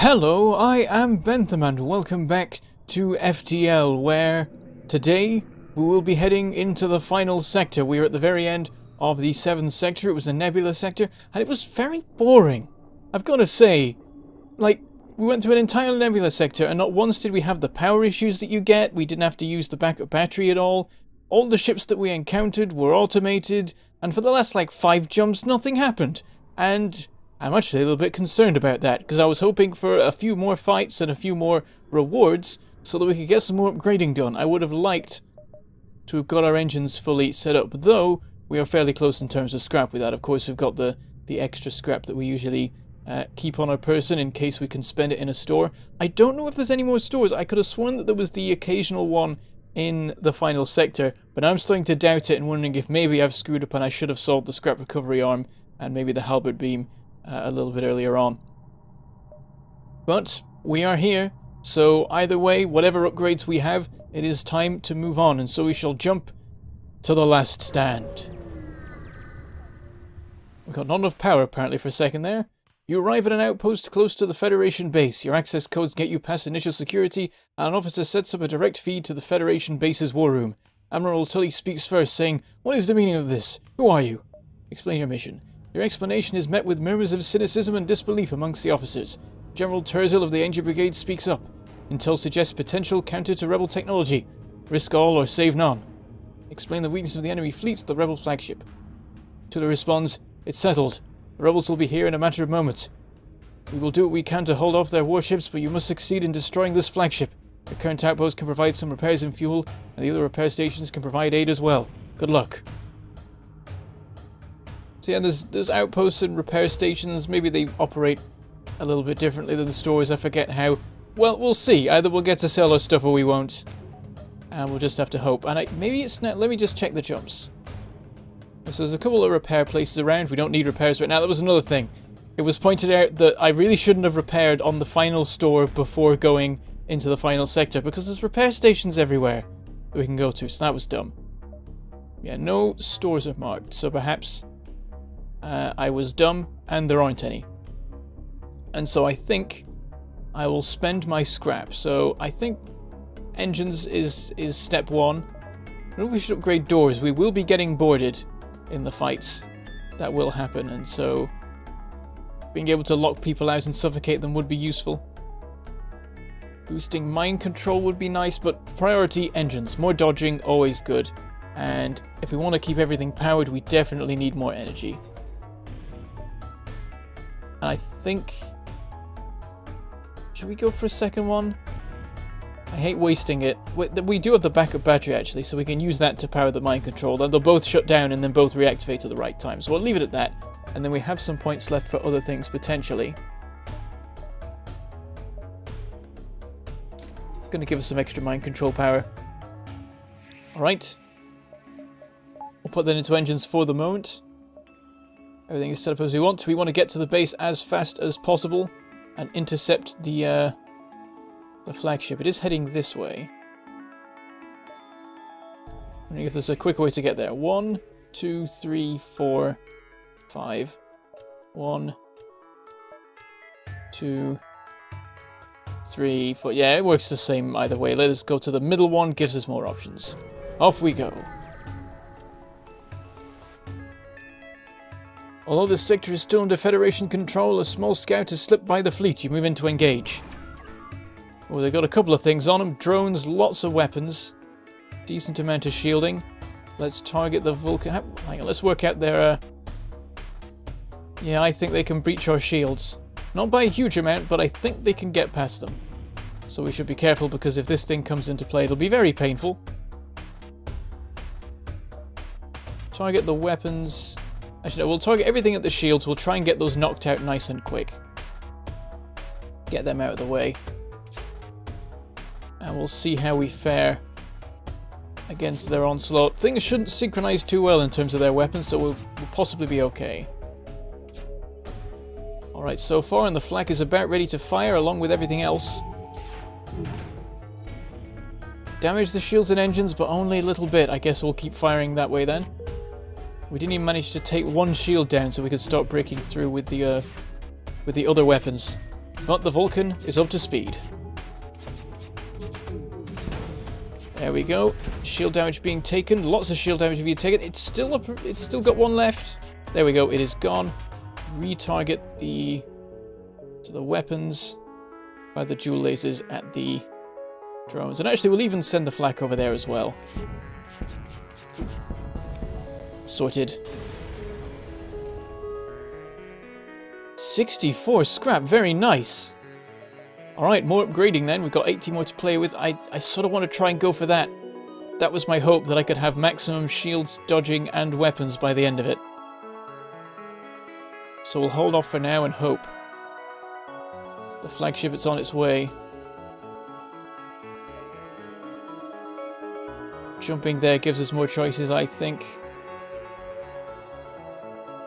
Hello, I am Bentham and welcome back to FTL, where today we will be heading into the final sector. We are at the very end of the 7th sector. It was a nebula sector and it was very boring. I've got to say, like, we went through an entire nebula sector and not once did we have the power issues that you get. We didn't have to use the backup battery at all. All the ships that we encountered were automated, and for the last like 5 jumps nothing happened. And I'm actually a little bit concerned about that, because I was hoping for a few more fights and a few more rewards so that we could get some more upgrading done. I would have liked to have got our engines fully set up, though we are fairly close in terms of scrap with that. Of course, we've got the extra scrap that we usually keep on our person in case we can spend it in a store. I don't know if there's any more stores. I could have sworn that there was the occasional one in the final sector, but I'm starting to doubt it and wondering if maybe I've screwed up and I should have sold the scrap recovery arm and maybe the halberd beam a little bit earlier on. But we are here, so either way, whatever upgrades we have, it is time to move on, and so we shall jump to the last stand. We've got not enough power apparently for a second there. You arrive at an outpost close to the Federation base. Your access codes get you past initial security, and an officer sets up a direct feed to the Federation base's war room. Admiral Tully speaks first, saying, "What is the meaning of this? Who are you? Explain your mission." Your explanation is met with murmurs of cynicism and disbelief amongst the officers. General Terzil of the Angel Brigade speaks up. Intel suggests potential counter to rebel technology. Risk all or save none. Explain the weakness of the enemy fleet to the rebel flagship. Tully responds, "It's settled. The rebels will be here in a matter of moments. We will do what we can to hold off their warships, but you must succeed in destroying this flagship. The current outpost can provide some repairs and fuel, and the other repair stations can provide aid as well. Good luck." So yeah, there's outposts and repair stations. Maybe they operate a little bit differently than the stores. I forget how. Well, we'll see. Either we'll get to sell our stuff or we won't. And we'll just have to hope. And maybe it's not. Let me just check the jumps. So there's a couple of repair places around. We don't need repairs right now. That was another thing. It was pointed out that I really shouldn't have repaired on the final store before going into the final sector, because there's repair stations everywhere that we can go to. So that was dumb. Yeah, no stores are marked. So perhaps I was dumb and there aren't any. And so I think I will spend my scrap. So I think engines is step 1. I don't know if we should upgrade doors. We will be getting boarded in the fights. That will happen, and so being able to lock people out and suffocate them would be useful. Boosting mind control would be nice, but priority engines. More dodging, always good. And if we want to keep everything powered, we definitely need more energy. And I think... should we go for a second one? I hate wasting it. We do have the backup battery actually, so we can use that to power the mind control. Then they'll both shut down and then both reactivate at the right time. So we'll leave it at that. And then we have some points left for other things potentially. Gonna give us some extra mind control power. Alright. We'll put that into engines for the moment. Everything is set up as we want. We want to get to the base as fast as possible and intercept the flagship. It is heading this way. I'm gonna give this a quick way to get there. 1, 2, 3, 4, 5. 1, 2, 3, 4. Yeah, it works the same either way. Let us go to the middle one, gives us more options. Off we go. Although this sector is still under Federation control, a small scout has slipped by the fleet. You move in to engage. Oh, they've got a couple of things on them. Drones, lots of weapons. Decent amount of shielding. Let's target the Vulcan. Hang on, let's work out their... Yeah, I think they can breach our shields. Not by a huge amount, but I think they can get past them. So we should be careful, because if this thing comes into play, it'll be very painful. Target the weapons. Actually, no, we'll target everything at the shields. We'll try and get those knocked out nice and quick. Get them out of the way. And we'll see how we fare against their onslaught. Things shouldn't synchronize too well in terms of their weapons, so we'll possibly be okay. Alright, so far, and the flak is about ready to fire along with everything else. Damage the shields and engines, but only a little bit. I guess we'll keep firing that way then. We didn't even manage to take one shield down, so we could start breaking through with the other weapons. But the Vulcan is up to speed. There we go. Shield damage being taken. Lots of shield damage being taken. It's still got one left. There we go. It is gone. Retarget the weapons by the dual lasers at the drones. And actually, we'll even send the flak over there as well. Sorted. 64 scrap. Very nice. Alright, more upgrading then. We've got 80 more to play with. I sort of want to try and go for that. That was my hope, that I could have maximum shields, dodging, and weapons by the end of it. So we'll hold off for now and hope. The flagship is on its way. Jumping there gives us more choices, I think.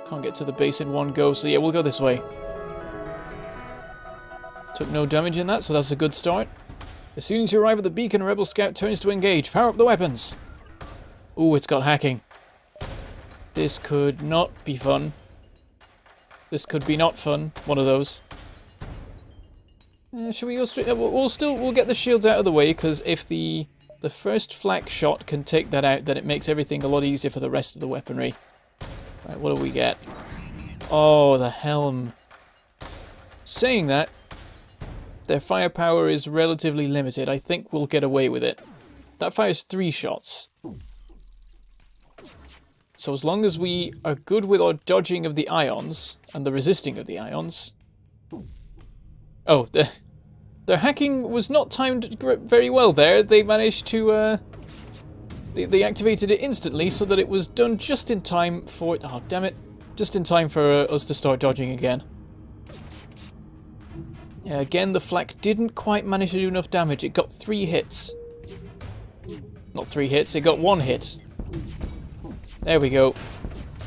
Can't get to the base in one go, so yeah, we'll go this way. Took no damage in that, so that's a good start. As soon as you arrive at the beacon, Rebel Scout turns to engage. Power up the weapons. Ooh, it's got hacking. This could not be fun. This could be not fun. One of those. Should we go straight? We'll get the shields out of the way, because if the first flak shot can take that out, then it makes everything a lot easier for the rest of the weaponry. Right, what do we get? Oh, the helm. Saying that, their firepower is relatively limited. I think we'll get away with it. That fires 3 shots. So as long as we are good with our dodging of the ions and the resisting of the ions... Oh, their hacking was not timed very well there. They managed to... They activated it instantly so that it was done just in time for... Oh, damn it. Just in time for us to start dodging again. Yeah, again, the flak didn't quite manage to do enough damage. It got 3 hits. Not 3 hits, it got 1 hit. There we go.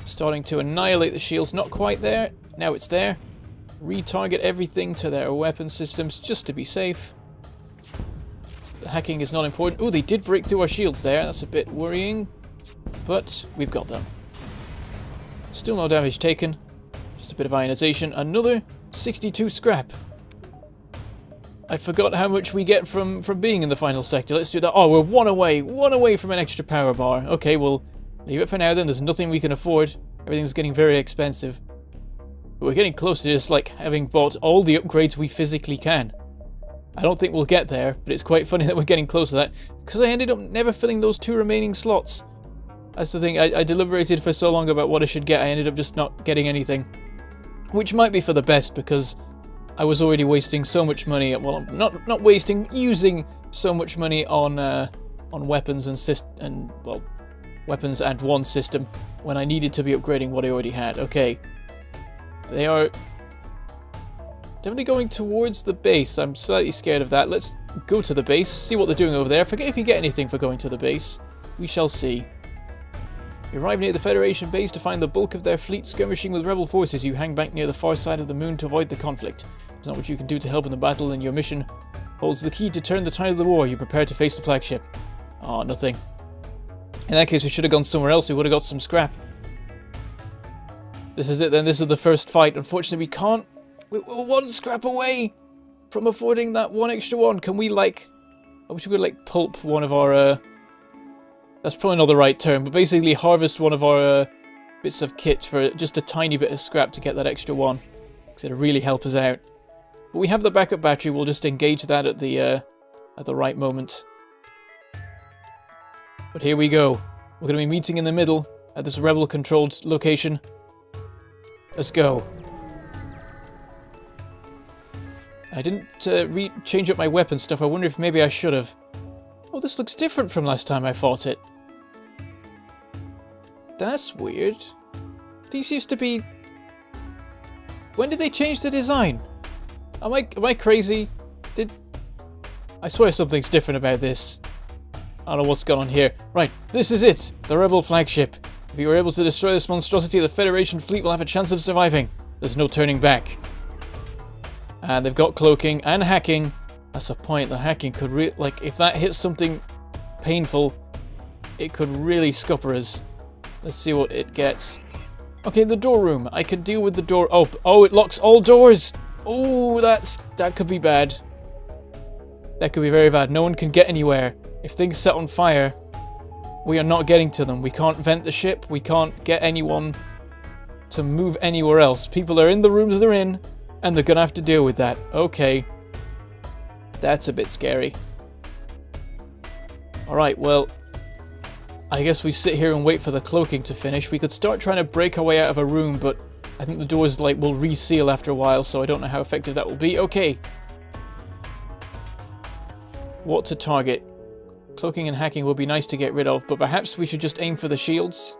Starting to annihilate the shields. Not quite there. Now it's there. Retarget everything to their weapon systems just to be safe. The hacking is not important. Oh, they did break through our shields there. That's a bit worrying. But we've got them. Still no damage taken. Just a bit of ionization. Another 62 scrap. I forgot how much we get from being in the final sector. Let's do that. Oh, we're one away from an extra power bar. Okay, we'll leave it for now then. There's nothing we can afford. Everything's getting very expensive. But we're getting close to just like having bought all the upgrades we physically can. I don't think we'll get there, but it's quite funny that we're getting close to that, because I ended up never filling those 2 remaining slots. That's the thing, I deliberated for so long about what I should get, I ended up just not getting anything. Which might be for the best, because I was already wasting so much money, well, not wasting, using so much money on weapons and weapons and one system, when I needed to be upgrading what I already had. Okay. They are definitely going towards the base. I'm slightly scared of that. Let's go to the base, see what they're doing over there. Forget if you get anything for going to the base. We shall see. You arrive near the Federation base to find the bulk of their fleet skirmishing with rebel forces. You hang back near the far side of the moon to avoid the conflict. There's not what you can do to help in the battle, and your mission holds the key to turn the tide of the war. You prepare to face the flagship. Oh, nothing. In that case, we should have gone somewhere else. We would have got some scrap. This is it then. This is the first fight. Unfortunately, we can't. We're 1 scrap away from affording that 1 extra one. Can we, like... I wish we could, like, pulp one of our... That's probably not the right term, but basically harvest one of our bits of kit for just a tiny bit of scrap to get that extra one. Because it'll really help us out. But we have the backup battery. We'll just engage that at the right moment. But here we go. We're going to be meeting in the middle at this rebel-controlled location. Let's go. I didn't change up my weapon stuff. I wonder if maybe I should have. Oh, this looks different from last time I fought it. That's weird. These used to be... When did they change the design? Am I crazy? I swear something's different about this. I don't know what's going on here. Right, this is it. The Rebel flagship. If you were able to destroy this monstrosity, the Federation fleet will have a chance of surviving. There's no turning back. And they've got cloaking and hacking. That's the point. The hacking could like, if that hits something painful, it could really scupper us. Let's see what it gets. Okay, the door room. I can deal with the door. Oh, it locks all doors. Oh, that could be bad. That could be very bad. No one can get anywhere. If things set on fire, we are not getting to them. We can't vent the ship. We can't get anyone to move anywhere else. People are in the rooms they're in, and they're gonna have to deal with that. Okay. That's a bit scary. Alright, well, I guess we sit here and wait for the cloaking to finish. We could start trying to break our way out of a room, but I think the doors will reseal after a while, so I don't know how effective that will be. Okay. What to target? Cloaking and hacking will be nice to get rid of, but perhaps we should just aim for the shields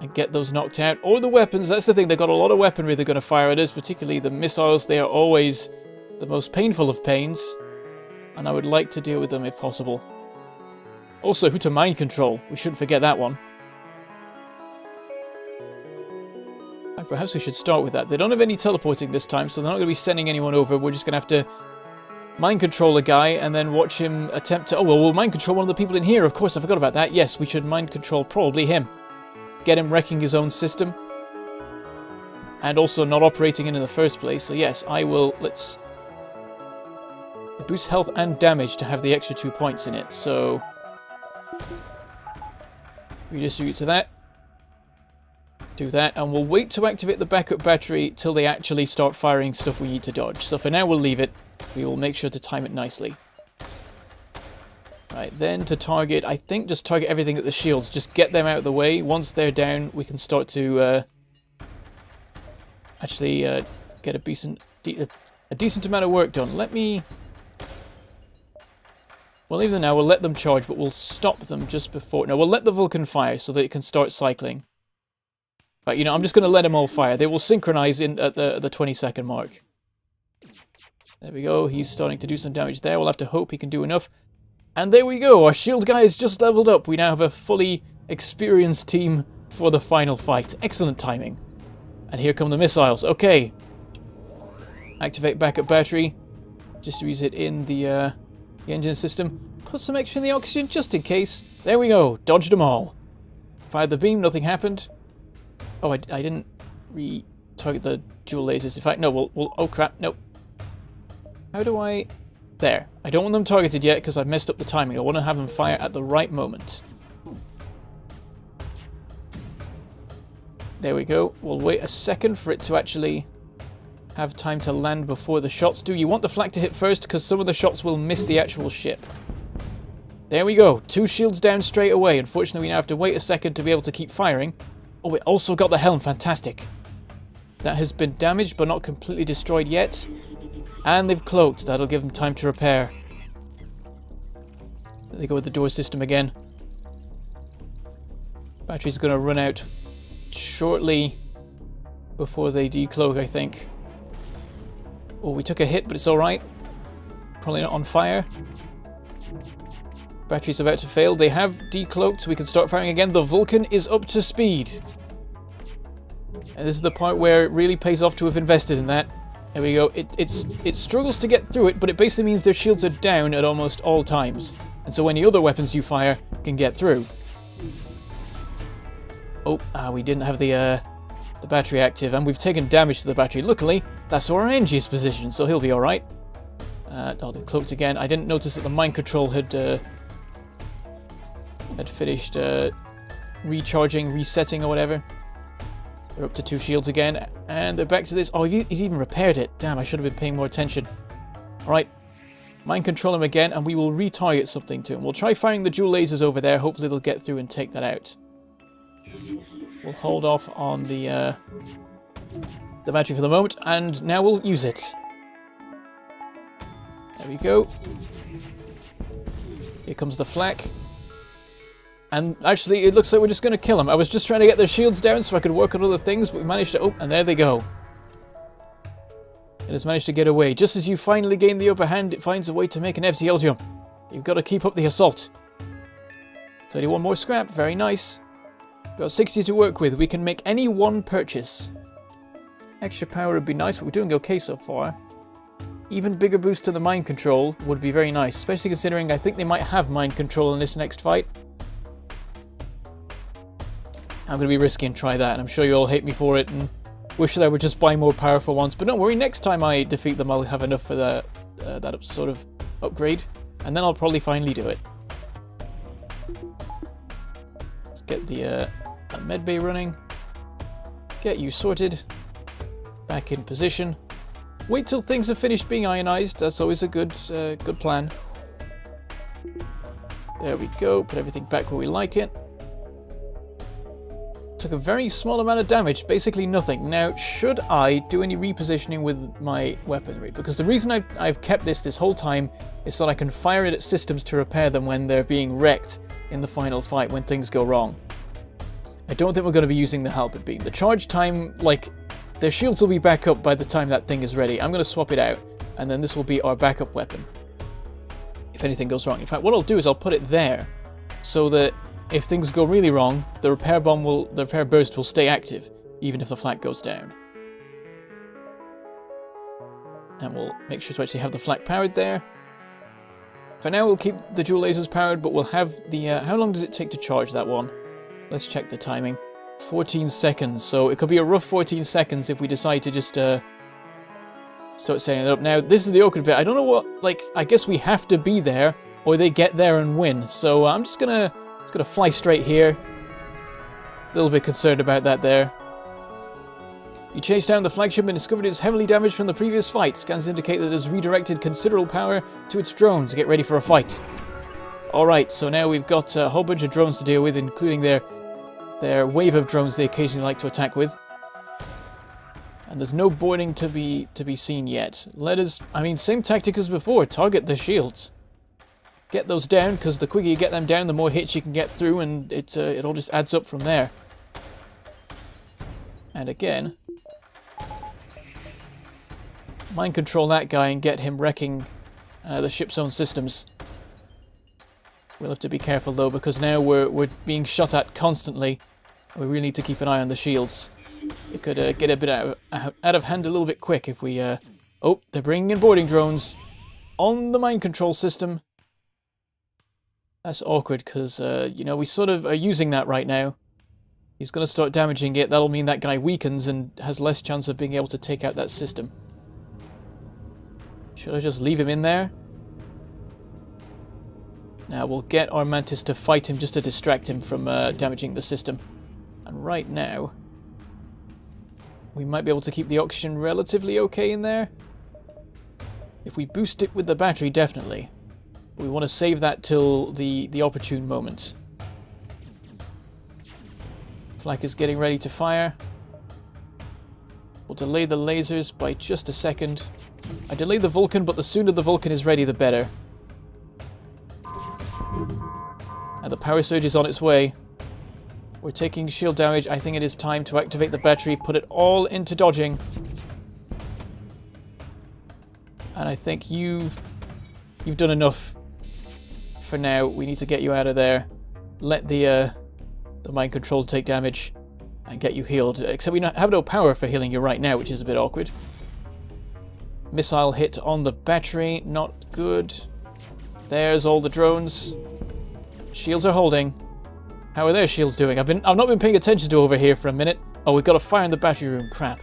and get those knocked out. Or the weapons. That's the thing. They've got a lot of weaponry they're going to fire at us, particularly the missiles. They are always the most painful of pains, and I would like to deal with them if possible. Also, who to mind control. We shouldn't forget that one. Perhaps we should start with that. They don't have any teleporting this time, so they're not going to be sending anyone over. We're just going to have to mind control a guy and then watch him attempt to... Oh, well, we'll mind control one of the people in here. Of course, I forgot about that. Yes, we should mind control probably him. Get him wrecking his own system. And also not operating in the first place. So yes, I will... Let's... It boosts health and damage to have the extra 2 points in it. So... Redistribute to that. Do that. And we'll wait to activate the backup battery till they actually start firing stuff we need to dodge. So for now, we'll leave it. We will make sure to time it nicely. Right, then to target, I think just target everything at the shields. Just get them out of the way. Once they're down, we can start to actually get a decent amount of work done. Let me... Well, even now, we'll let them charge, but we'll stop them just before... No, we'll let the Vulcan fire so that it can start cycling. Right, you know, I'm just going to let them all fire. They will synchronize in at the 20-second mark. There we go. He's starting to do some damage there. We'll have to hope he can do enough. And there we go. Our shield guy is just leveled up. We now have a fully experienced team for the final fight. Excellent timing. And here come the missiles. Okay. Activate backup battery. Distribute it in the engine system. Put some extra in the oxygen just in case. There we go. Dodged them all. Fired the beam. Nothing happened. Oh, I didn't re-target the dual lasers. In fact, no. We'll oh, crap. Nope. How do I... There. I don't want them targeted yet because I've messed up the timing. I want to have them fire at the right moment. There we go. We'll wait a second for it to actually have time to land before the shots do. You want the flak to hit first because some of the shots will miss the actual ship. There we go. 2 shields down straight away. Unfortunately, we now have to wait a second to be able to keep firing. Oh, we also got the helm. Fantastic. That has been damaged but not completely destroyed yet. And they've cloaked. That'll give them time to repair. There they go with the door system again. Battery's going to run out shortly before they decloak, I think. Oh, we took a hit, but it's alright. Probably not on fire. Battery's about to fail. They have decloaked, so we can start firing again. The Vulcan is up to speed. And this is the part where it really pays off to have invested in that. There we go. It struggles to get through it, but it basically means their shields are down at almost all times. And so any other weapons you fire can get through. Oh, we didn't have the battery active, and we've taken damage to the battery. Luckily, that's where our NG is positioned, so he'll be alright. Oh, they've cloaked again. I didn't notice that the mind control had finished recharging, resetting, or whatever. They're up to 2 shields again, and they're back to this. Oh, he's even repaired it. Damn, I should have been paying more attention. Alright, mind control him again, and we will retarget something to him. We'll try firing the dual lasers over there. Hopefully they'll get through and take that out. We'll hold off on the battery for the moment, and now we'll use it. There we go. Here comes the flak. And actually, it looks like we're just going to kill them. I was just trying to get their shields down so I could work on other things, but we managed to... Oh, and there they go. It has managed to get away. Just as you finally gain the upper hand, it finds a way to make an FTL jump. You've got to keep up the assault. 31 more scrap. Very nice. Got 60 to work with. We can make any one purchase. Extra power would be nice, but we're doing okay so far. Even bigger boost to the mind control would be very nice, especially considering I think they might have mind control in this next fight. I'm going to be risky and try that, and I'm sure you all hate me for it and Wish that I would just buy more powerful ones, but don't worry, next time I defeat them I'll have enough for that sort of upgrade, and then I'll probably finally do it. Let's get the med bay running. Get you sorted. Back in position. Wait till things are finished being ionized. That's always a good plan. There we go. Put everything back where we like it. Took a very small amount of damage, basically nothing. Now, should I do any repositioning with my weaponry? Because the reason I've kept this whole time is so that I can fire it at systems to repair them when they're being wrecked in the final fight, when things go wrong. I don't think we're going to be using the halberd beam. The charge time, like, their shields will be back up by the time that thing is ready. I'm going to swap it out, and then this will be our backup weapon if anything goes wrong. In fact, what I'll do is I'll put it there so that if things go really wrong, the repair burst will stay active, even if the flak goes down. And we'll make sure to actually have the flak powered there. For now, we'll keep the dual lasers powered, but we'll have the... how long does it take to charge that one? Let's check the timing. 14 seconds, so it could be a rough 14 seconds if we decide to just start setting it up. Now, this is the awkward bit. I don't know what... like, I guess we have to be there, or they get there and win. So I'm just gonna fly straight here. A little bit concerned about that there. You chase down the flagship and discovered it's heavily damaged from the previous fight. Scans indicate that it has redirected considerable power to its drones. Get ready for a fight. Alright, so now we've got a whole bunch of drones to deal with, including their wave of drones they occasionally like to attack with. And there's no boarding to be seen yet. I mean, same tactic as before, target the shields. Get those down, because the quicker you get them down, the more hits you can get through, and it all just adds up from there. And again, mind control that guy and get him wrecking the ship's own systems. We'll have to be careful though, because now we're being shot at constantly. We really need to keep an eye on the shields. It could get a bit out of hand a little bit quick if we... oh, they're bringing in boarding drones on the mind control system. That's awkward because, you know, we sort of are using that right now. He's going to start damaging it. That'll mean that guy weakens and has less chance of being able to take out that system. Should I just leave him in there? Now we'll get our Mantis to fight him just to distract him from damaging the system. And right now, we might be able to keep the oxygen relatively okay in there. If we boost it with the battery, definitely. We want to save that till the opportune moment. Flak is getting ready to fire. We'll delay the lasers by just a second. I delayed the Vulcan, but the sooner the Vulcan is ready, the better. And the power surge is on its way. We're taking shield damage. I think it is time to activate the battery, put it all into dodging. And I think you've done enough for now. We need to get you out of there. Let the mind control take damage and get you healed. Except we have no power for healing you right now, which is a bit awkward. Missile hit on the battery, not good. There's all the drones. Shields are holding. How are their shields doing? I've not been paying attention to over here for a minute. Oh, we've got a fire in the battery room. Crap.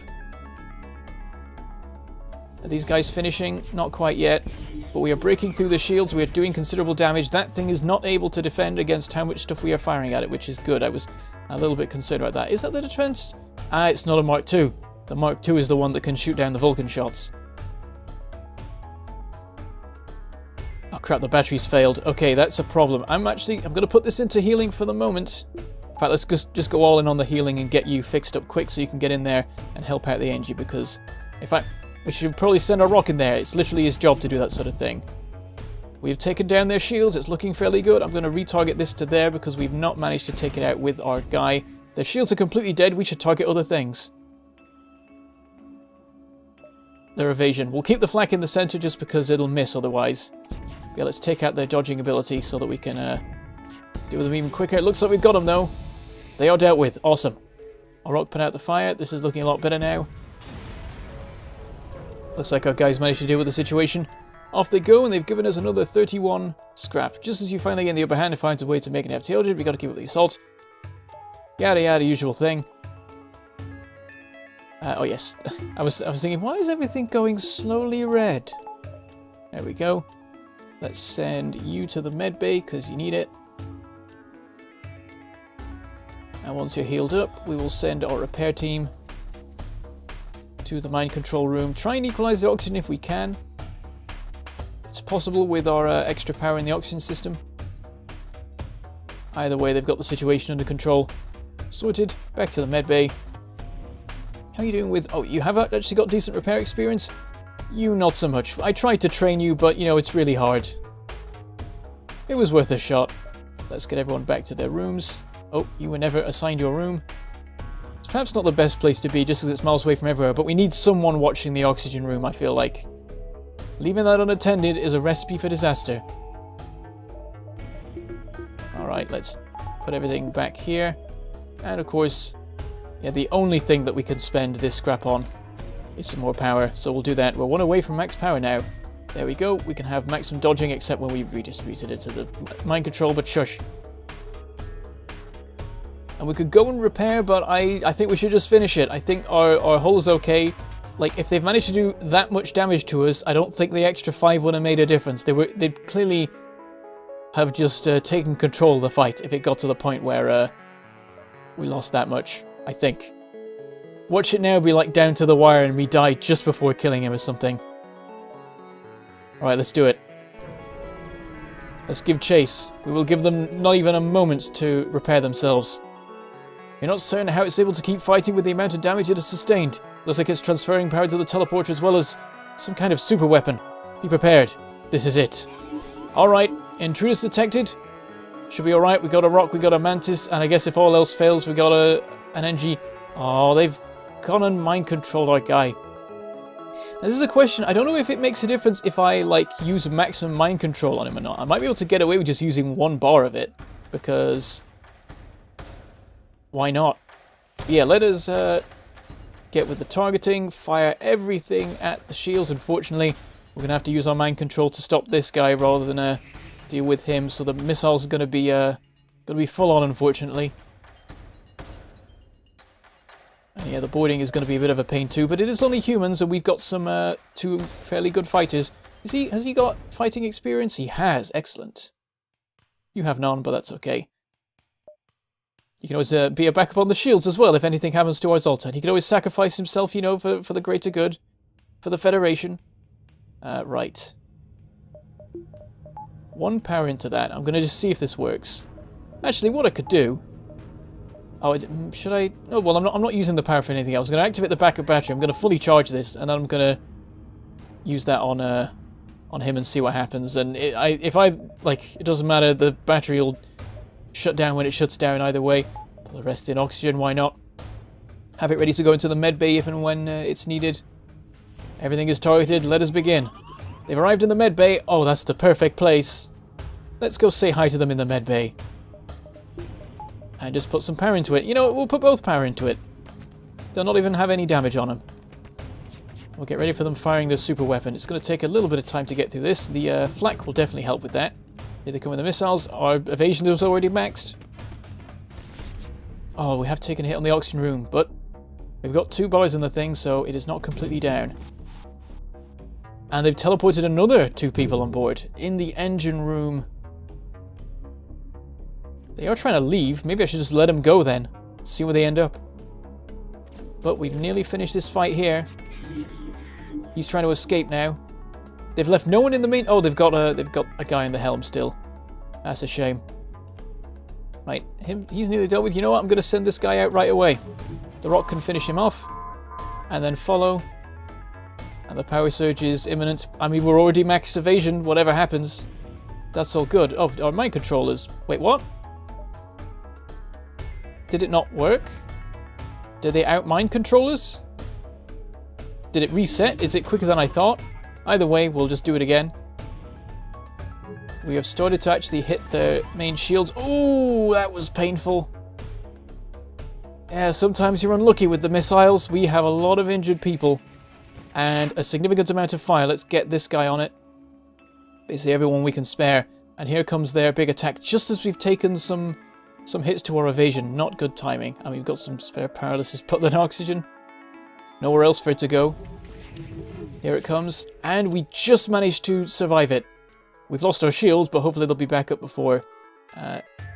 Are these guys finishing? Not quite yet. But we are breaking through the shields. We are doing considerable damage. That thing is not able to defend against how much stuff we are firing at it, which is good. I was a little bit concerned about that. Is that the defense? Ah, it's not a Mark II. The Mark II is the one that can shoot down the Vulcan shots. Oh crap, the battery's failed. Okay, that's a problem. I'm going to put this into healing for the moment. In fact, let's just go all in on the healing and get you fixed up quick so you can get in there and help out the NG, because in fact, we should probably send our rock in there. It's literally his job to do that sort of thing. We've taken down their shields. It's looking fairly good. I'm going to retarget this to there because we've not managed to take it out with our guy. Their shields are completely dead. We should target other things. Their evasion. We'll keep the flak in the center just because it'll miss otherwise. Yeah, let's take out their dodging ability so that we can deal with them even quicker. It looks like we've got them though. They are dealt with. Awesome. Our rock put out the fire. This is looking a lot better now. Looks like our guys managed to deal with the situation. Off they go, and they've given us another 31 scrap. Just as you finally get in the upper hand and finds a way to make an FTL jib, you got to keep up the assault. Yada yada, usual thing. Oh yes, I was thinking, why is everything going slowly red? There we go. Let's send you to the med bay because you need it. And once you're healed up, we will send our repair team to the mind control room. Try and equalize the oxygen if we can. It's possible with our extra power in the oxygen system. Either way, they've got the situation under control. Sorted. Back to the med bay. How are you doing with... Oh, you have actually got decent repair experience? You not so much. I tried to train you, but, you know, it's really hard. It was worth a shot. Let's get everyone back to their rooms. Oh, you were never assigned your room. It's perhaps not the best place to be, just as it's miles away from everywhere, but we need someone watching the oxygen room, I feel like. Leaving that unattended is a recipe for disaster. Alright, let's put everything back here. And of course, yeah, the only thing that we can spend this scrap on is some more power, so we'll do that. We're one away from max power now. There we go, we can have maximum dodging except when we redistributed it to the mind control, but shush. And we could go and repair, but I think we should just finish it. I think our hull is okay. Like, if they've managed to do that much damage to us, I don't think the extra 5 would have made a difference. They'd clearly have just taken control of the fight if it got to the point where we lost that much, I think. Watch it now be like down to the wire and we die just before killing him or something. Alright, let's do it. Let's give chase. We will give them not even a moment to repair themselves. You're not certain how it's able to keep fighting with the amount of damage it has sustained. Looks like it's transferring power to the teleporter as well as some kind of super weapon. Be prepared. This is it. Alright, intruders detected. Should be alright. We got a rock, we got a mantis, and I guess if all else fails, we got an NG. Oh, they've gone and mind controlled our guy. Now, this is a question. I don't know if it makes a difference if I, like, use maximum mind control on him or not. I might be able to get away with just using 1 bar of it, because... why not? But yeah, let us get with the targeting, fire everything at the shields. Unfortunately, we're going to have to use our mind control to stop this guy rather than deal with him. So the missile's going to be full on, unfortunately. And yeah, the boarding is going to be a bit of a pain too, but it is only humans, and we've got some 2 fairly good fighters. Has he got fighting experience? He has. Excellent. You have none, but that's okay. You can always be a backup on the shields as well if anything happens to our Zoltan. He can always sacrifice himself, you know, for the greater good. For the Federation. Right. 1 power into that. I'm going to just see if this works. Actually, what I could do... Oh, should I... Oh, well, I'm not using the power for anything else. I'm going to activate the backup battery. I'm going to fully charge this, and then I'm going to use that on him and see what happens. And if I... Like, it doesn't matter. The battery will... shut down when it shuts down either way. Put the rest in oxygen, why not? Have it ready to go into the med bay if and when it's needed. Everything is targeted, let us begin. They've arrived in the med bay. Oh, that's the perfect place. Let's go say hi to them in the med bay. And just put some power into it. You know, we'll put both power into it. They'll not even have any damage on them. We'll get ready for them firing their super weapon. It's going to take a little bit of time to get through this. The flak will definitely help with that. Here they come with the missiles. Our evasion is already maxed. Oh, we have taken a hit on the oxygen room, but we've got 2 bars in the thing, so it is not completely down. And they've teleported another 2 people on board in the engine room. They are trying to leave. Maybe I should just let them go then. See where they end up. But we've nearly finished this fight here. He's trying to escape now. They've left no one in the main... Oh, they've got a guy in the helm still. That's a shame. Right, he's nearly dealt with. You know what? I'm going to send this guy out right away. The rock can finish him off. And then follow. And the power surge is imminent. I mean, we're already max evasion, whatever happens. That's all good. Oh, our mind controllers. Wait, what? Did it not work? Did they out mind controllers? Did it reset? Is it quicker than I thought? Either way, we'll just do it again. We have started to actually hit the main shields. Oh, that was painful. Yeah, sometimes you're unlucky with the missiles. We have a lot of injured people and a significant amount of fire. Let's get this guy on it. Basically everyone we can spare. And here comes their big attack just as we've taken some hits to our evasion. Not good timing. And we've got some spare power. Let's just put that in oxygen. Nowhere else for it to go. Here it comes, and we just managed to survive it. We've lost our shields, but hopefully they'll be back up before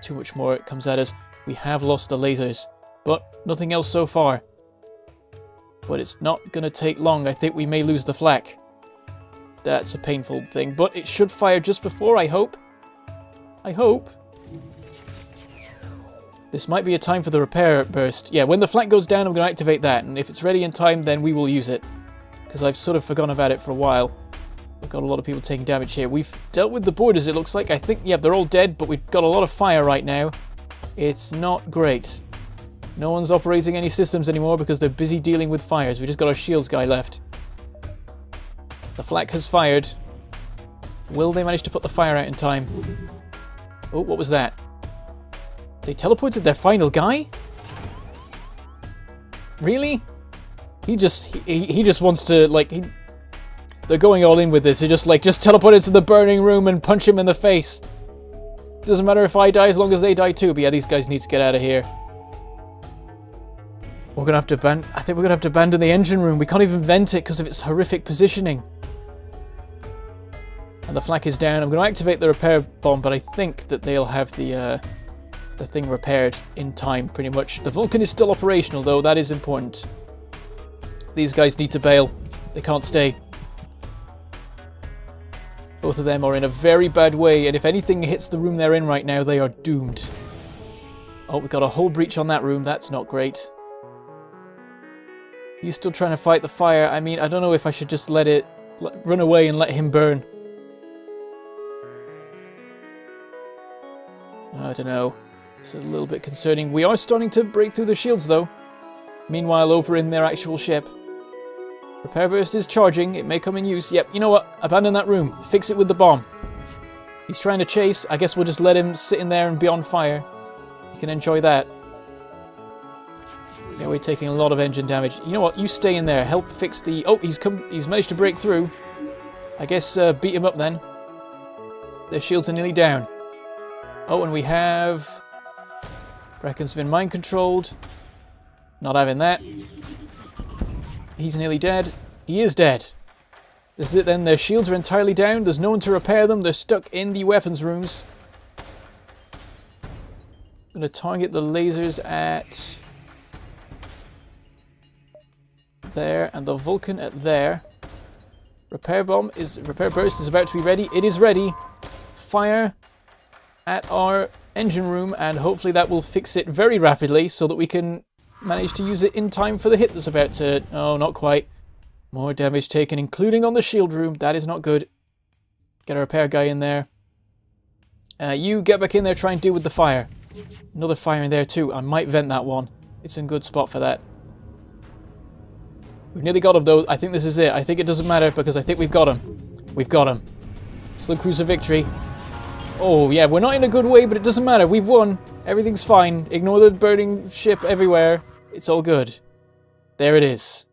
too much more comes at us. We have lost the lasers, but nothing else so far. But it's not going to take long. I think we may lose the flak. That's a painful thing, but it should fire just before, I hope. I hope. This might be a time for the repair burst. Yeah, when the flak goes down, I'm going to activate that, and if it's ready in time, then we will use it. Because I've sort of forgotten about it for a while. We've got a lot of people taking damage here. We've dealt with the boarders, it looks like. I think, yeah, they're all dead, but we've got a lot of fire right now. It's not great. No one's operating any systems anymore because they're busy dealing with fires. We just got our shields guy left. The flak has fired. Will they manage to put the fire out in time? Oh, what was that? They teleported their final guy? Really? He just wants to, like, they're going all in with this. They're just like, just teleport into the burning room and punch him in the face. Doesn't matter if I die as long as they die too. But yeah, these guys need to get out of here. We're gonna have to I think we're gonna have to abandon the engine room. We can't even vent it because of its horrific positioning. And the flak is down. I'm gonna activate the repair bomb, but I think that they'll have the thing repaired in time, pretty much. The Vulcan is still operational, though. That is important. These guys need to bail. They can't stay. Both of them are in a very bad way, and if anything hits the room they're in right now, they are doomed. Oh, we've got a whole breach on that room. That's not great. He's still trying to fight the fire. I mean, I don't know if I should just let it run away and let him burn. I don't know. It's a little bit concerning. We are starting to break through the shields, though. Meanwhile, over in their actual ship. Repair burst is charging. It may come in use. Yep, you know what? Abandon that room. Fix it with the bomb. He's trying to chase. I guess we'll just let him sit in there and be on fire. You can enjoy that. Yeah, we're taking a lot of engine damage. You know what? You stay in there. Help fix the... Oh, he's managed to break through. I guess beat him up then. Their shields are nearly down. Oh, and we have... Brecken's been mind-controlled. Not having that. He's nearly dead. He is dead. This is it then. Their shields are entirely down. There's no one to repair them. They're stuck in the weapons rooms. I'm going to target the lasers at... there, and the Vulcan at there. Repair burst is about to be ready. It is ready. Fire at our engine room, and hopefully that will fix it very rapidly so that we can manage to use it in time for the hit that's about to... Oh, not quite. More damage taken, including on the shield room. That is not good. Get a repair guy in there. You get back in there, try and deal with the fire. Another fire in there too. I might vent that one. It's in a good spot for that. We've nearly got him though. I think this is it. I think it doesn't matter because I think we've got him. We've got him. Slow cruiser victory. Oh yeah, we're not in a good way, but it doesn't matter. We've won. Everything's fine. Ignore the burning ship everywhere. It's all good. There it is.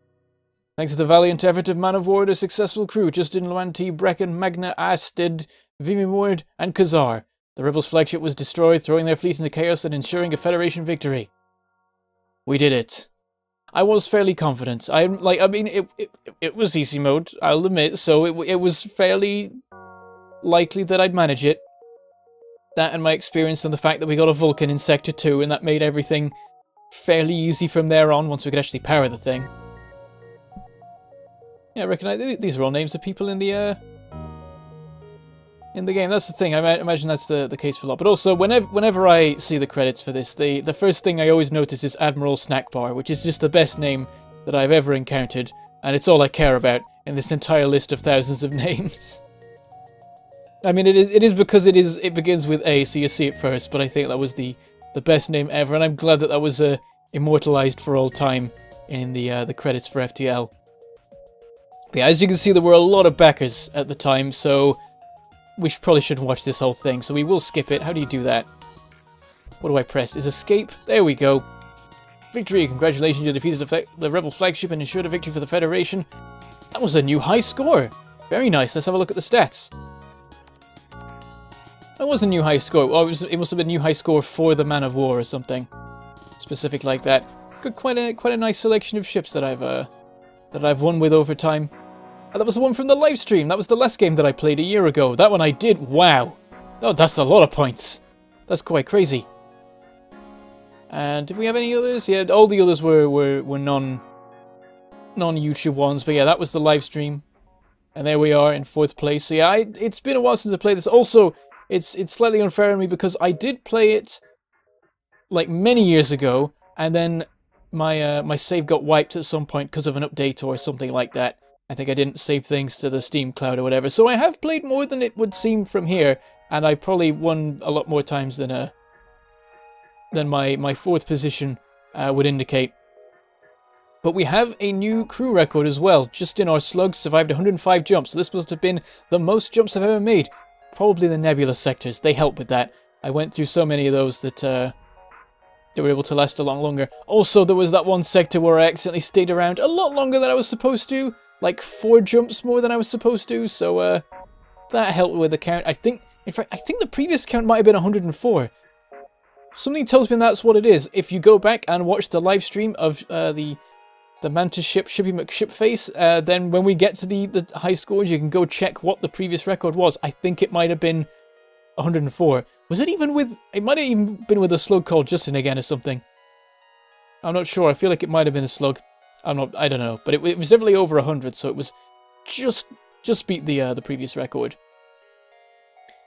Thanks to the valiant effort of Man of War and a successful crew, Justin, Luanti, Brecken, Magna, Asted, Vimimord, and Khazar, the Rebels' flagship was destroyed, throwing their fleet into chaos and ensuring a Federation victory. We did it. I was fairly confident. I mean, it was easy mode, I'll admit, so it was fairly likely that I'd manage it. That and my experience and the fact that we got a Vulcan in Sector 2, and that made everything fairly easy from there on, once we could actually power the thing. Yeah, I reckon these are all names of people in the game. That's the thing. I imagine that's the case for a lot. But also, whenever I see the credits for this, the first thing I always notice is Admiral Snack Bar, which is just the best name that I've ever encountered, and it's all I care about in this entire list of thousands of names. I mean, it is because it begins with A, so you see it first. But I think that was the best name ever, and I'm glad that that was immortalized for all time in the credits for FTL. But yeah, as you can see, there were a lot of backers at the time, so we probably shouldn't watch this whole thing, so we will skip it. How do you do that? What do I press? Is escape? There we go. Victory! Congratulations, you defeated the Rebel flagship and ensured a victory for the Federation. That was a new high score! Very nice, let's have a look at the stats. That was a new high score. Oh, it must have been a new high score for the Man of War or something. Specific like that. Got quite a nice selection of ships that I've that I've won with over time. And that was the one from the live stream. That was the last game that I played a year ago. That one I did. Wow. Oh, that's a lot of points. That's quite crazy. And did we have any others? Yeah, all the others were non-YouTube ones. But yeah, that was the live stream. And there we are in 4th place. So yeah, it's been a while since I played this. Also, it's slightly unfair on me because I did play it like many years ago, and then my save got wiped at some point because of an update or something like that. I think I didn't save things to the Steam cloud or whatever. So I have played more than it would seem from here, and I probably won a lot more times than my 4th position would indicate. But we have a new crew record as well. Just in our slug, survived 105 jumps. So this must have been the most jumps I've ever made. Probably the nebula sectors. They help with that. I went through so many of those that they were able to last a lot longer. Also, there was that one sector where I accidentally stayed around a lot longer than I was supposed to. Like 4 jumps more than I was supposed to. So that helped with the count. I think, in fact, I think the previous count might have been 104. Something tells me that's what it is. If you go back and watch the live stream of the Mantis ship, Shippy McShipface, then when we get to the high scores, you can go check what the previous record was. I think it might have been 104. Was it even with... It might have even been with a slug called Justin again or something. I'm not sure. I feel like it might have been a slug. I don't know. But it was definitely over 100, so it was just beat the previous record.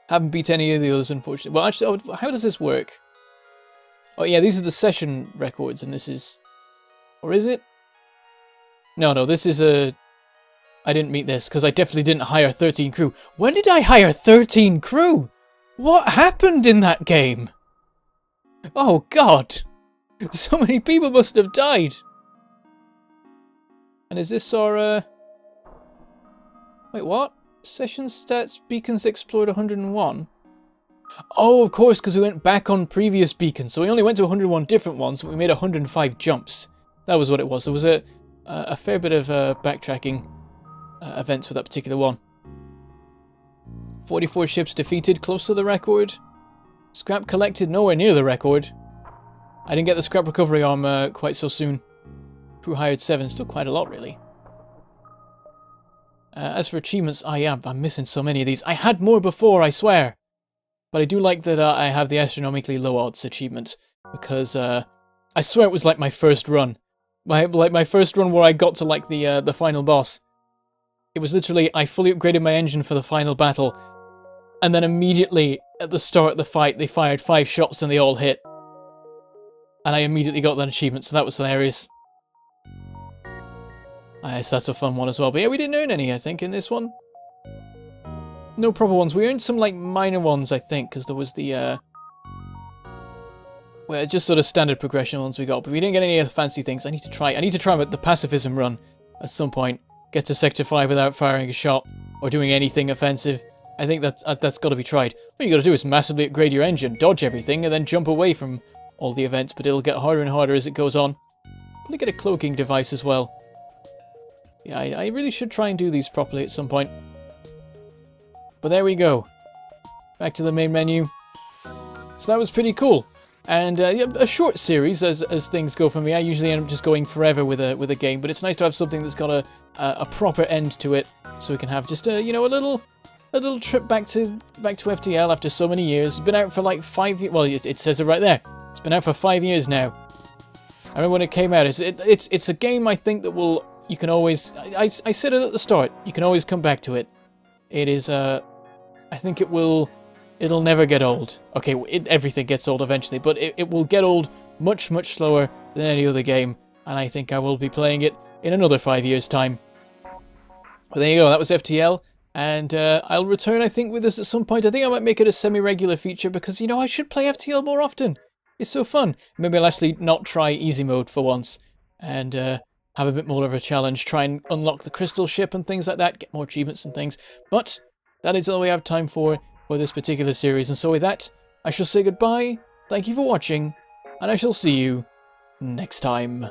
Haven't beat any of the others, unfortunately. Well, actually, how does this work? Oh, yeah, these are the session records, and this is... Or is it? No, this is a... I didn't meet this, because I definitely didn't hire 13 crew. When did I hire 13 crew? What happened in that game? Oh, God. So many people must have died. And is this our... Wait, what? Session stats, beacons explored 101. Oh, of course, because we went back on previous beacons. So we only went to 101 different ones, but we made 105 jumps. That was what it was. There was a fair bit of backtracking events for that particular one. 44 ships defeated, close to the record. Scrap collected, nowhere near the record. I didn't get the scrap recovery arm quite so soon. Crew hired 7, still quite a lot, really. As for achievements, I'm missing so many of these. I had more before, I swear. But I do like that I have the astronomically low odds achievement, because I swear it was like my first run. My first run where I got to like the final boss. It was literally, I fully upgraded my engine for the final battle, and then immediately at the start of the fight they fired 5 shots and they all hit. And I immediately got that achievement, so that was hilarious. Yes, that's a fun one as well. But yeah, we didn't earn any, I think, in this one. No proper ones. We earned some, like, minor ones, I think, because there was the, well, just sort of standard progression ones we got, but we didn't get any of the fancy things. I need to try the pacifism run at some point. Get to Sector 5 without firing a shot, or doing anything offensive. I think that's got to be tried. What you got to do is massively upgrade your engine, dodge everything, and then jump away from all the events, but it'll get harder and harder as it goes on. Probably get a cloaking device as well. Yeah, I really should try and do these properly at some point. But there we go. Back to the main menu. So that was pretty cool. And yeah, a short series as things go for me. I usually end up just going forever with a game, but it's nice to have something that's got a proper end to it, so we can have just a little trip back to FTL after so many years. It's been out for like 5 years. Well, it says it right there. It's been out for 5 years now. I remember when it came out. It's a game I think that will... You can always... I said it at the start. You can always come back to it. It is... I think it will... It'll never get old. Okay, everything gets old eventually, but it will get old much, much slower than any other game, and I think I will be playing it in another 5 years' time. But there you go, that was FTL, and I'll return, I think, with this at some point. I think I might make it a semi-regular feature, because, you know, I should play FTL more often. It's so fun. Maybe I'll actually not try easy mode for once, and have a bit more of a challenge, try and unlock the crystal ship and things like that, get more achievements and things. But that is all we have time for this particular series, and so with that, I shall say goodbye, thank you for watching, and I shall see you next time.